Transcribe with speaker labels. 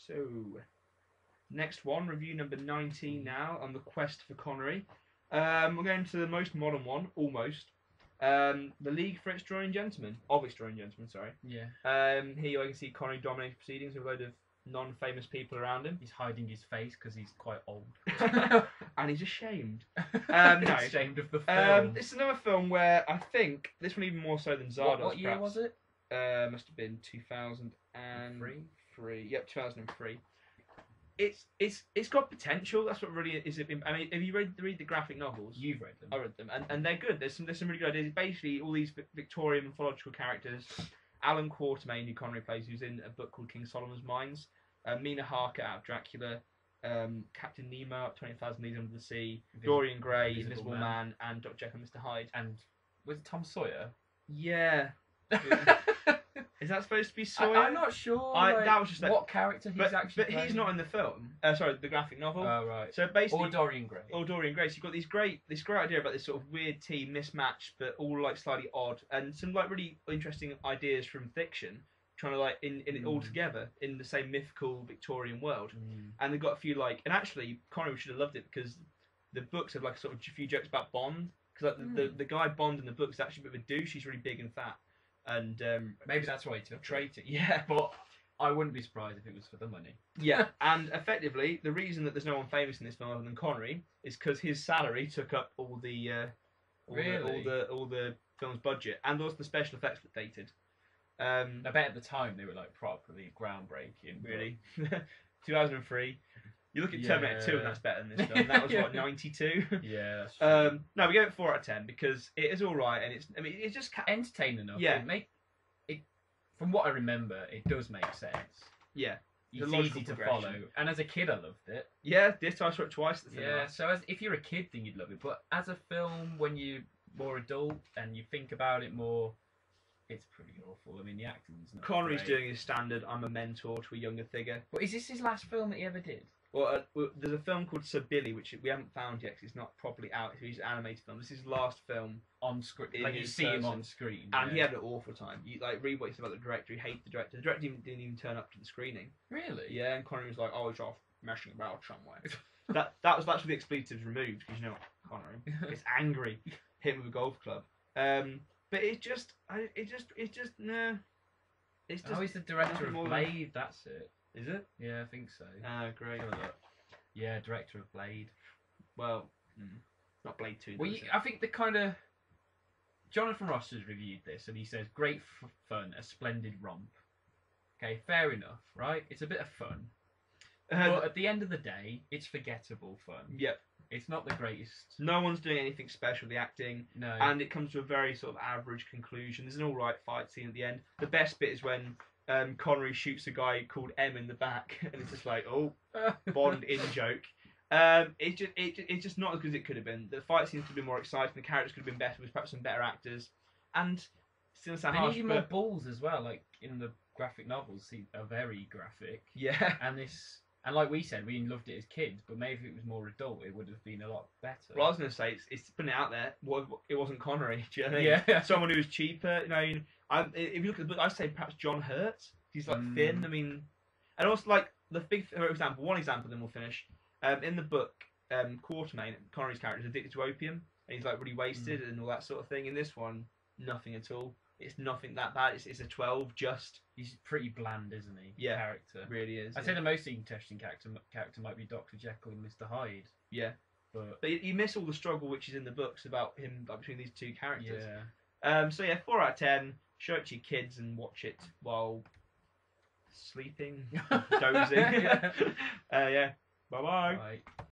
Speaker 1: So, next one, review number 19 now, on the quest for Connery. We're going to the most modern one, almost. The League for Extraordinary Gentlemen. Of Extraordinary Gentlemen, sorry.
Speaker 2: Yeah.
Speaker 1: Here you can see Connery dominating proceedings with a load of non-famous people around him.
Speaker 2: He's hiding his face because he's quite old.
Speaker 1: And he's ashamed.
Speaker 2: No. Ashamed of the film.
Speaker 1: This is another film where I think, this one even more so than Zardoz.
Speaker 2: What year was it?
Speaker 1: Must have been 2003. Yep, 2003. It's got potential. That's what really is. I mean, have you read the graphic novels?
Speaker 2: You've read them.
Speaker 1: I read them, and they're good. There's some really good ideas. Basically, all these Victorian mythological characters. Alan Quatermain, who Connery plays, who's in a book called King Solomon's Mines. Mina Harker out of Dracula. Captain Nemo up 20,000 Leagues Under the Sea. Dorian Gray, Invisible Man, and Dr. Jekyll and Mr. Hyde.
Speaker 2: And was it Tom Sawyer?
Speaker 1: Yeah. Is that supposed to be Sawyer?
Speaker 2: I'm not sure.
Speaker 1: That was just
Speaker 2: what character he's actually
Speaker 1: But
Speaker 2: playing.
Speaker 1: he's not in the film. Sorry, the graphic novel.
Speaker 2: Oh, right.
Speaker 1: So basically,
Speaker 2: or Dorian Gray.
Speaker 1: So you've got this great idea about this sort of weird team mismatched, but all like slightly odd, and some like really interesting ideas from fiction, trying to like in it all together in the same mythical Victorian world. And they've got a few like, and actually Connery should have loved it because the books have like sort of a few jokes about Bond, because like the guy Bond in the books is actually a bit of a douche. He's really big and fat. And
Speaker 2: maybe that's why he took
Speaker 1: traitor. Yeah,
Speaker 2: but I wouldn't be surprised if it was for the money.
Speaker 1: Yeah, and effectively, the reason that there's no one famous in this film other than Connery is because his salary took up all the film's budget, and also the special effects that dated.
Speaker 2: I bet at the time they were like properly groundbreaking.
Speaker 1: Really, 2003. You look at Terminator 2 and that's better than this film. That was what, 92.
Speaker 2: Yeah, that's true.
Speaker 1: No, we give it 4 out of 10 because it is all right, and it's just
Speaker 2: entertaining enough.
Speaker 1: Yeah.
Speaker 2: From what I remember, it does make sense.
Speaker 1: Yeah.
Speaker 2: It's easy to follow, and as a kid, I loved it.
Speaker 1: Yeah, this time I saw it twice.
Speaker 2: Yeah, so if you're a kid, then you'd love it. But as a film, when you're more adult and you think about it more, it's pretty awful. I mean, the acting's not
Speaker 1: Connery's
Speaker 2: great.
Speaker 1: doing his standard, I'm a mentor to a younger figure.
Speaker 2: But is this his last film that he ever did?
Speaker 1: Well, there's a film called Sir Billy, which we haven't found yet because it's not properly out. It's an animated film. This is his last film
Speaker 2: on screen. Like you see him on screen.
Speaker 1: And he had an awful time. You like read what he said about the director. He hated the director. The director didn't even turn up to the screening.
Speaker 2: Really?
Speaker 1: Yeah, and Connery was like, "Oh, he's off messing about somewhere." that's where the expletives removed because you know Connery is angry, hit him with a golf club. But it's just no. It's just.
Speaker 2: Oh, he's the director of Blade. That's it.
Speaker 1: Is it?
Speaker 2: Yeah, I think so.
Speaker 1: Ah, great.
Speaker 2: Yeah, director of Blade.
Speaker 1: Well, not Blade 2.
Speaker 2: Well, I think the kind of... Jonathan Ross has reviewed this, and he says, great fun, a splendid romp. Okay, fair enough, right? It's a bit of fun. But at the end of the day, it's forgettable fun.
Speaker 1: Yep.
Speaker 2: It's not the greatest.
Speaker 1: No one's doing anything special with the acting.
Speaker 2: No.
Speaker 1: And it comes to a very sort of average conclusion. There's an alright fight scene at the end. The best bit is when... Connery shoots a guy called M in the back, and it's just like, oh, Bond in joke. It's just not as good as it could have been. The fight scenes could have been more exciting. The characters could have been better with perhaps some better actors, and still sound harsh.
Speaker 2: They need more balls as well. Like in the graphic novels, are very graphic.
Speaker 1: Yeah.
Speaker 2: And like we said, we loved it as kids, but maybe if it was more adult, it would have been a lot better.
Speaker 1: Well, I was going to say it's putting it out there. It wasn't Connery. Do you know what I mean?
Speaker 2: Yeah.
Speaker 1: Someone who was cheaper. You know, if you look at the book, I'd say perhaps John Hurt. He's like thin. I mean, and also like the one example, then we'll finish. In the book, Quatermain, Connery's character, is addicted to opium, and he's like really wasted and all that sort of thing. In this one, nothing at all. It's nothing that bad. It's a 12 just.
Speaker 2: He's pretty bland, isn't he?
Speaker 1: Yeah,
Speaker 2: character
Speaker 1: really is.
Speaker 2: I'd say the most interesting character might be Dr. Jekyll and Mr. Hyde.
Speaker 1: Yeah, but you miss all the struggle which is in the books about him like, between these two characters.
Speaker 2: Yeah.
Speaker 1: So yeah, 4 out of 10. Show it to your kids and watch it while sleeping, dozing. Yeah. Bye-bye.
Speaker 2: Bye.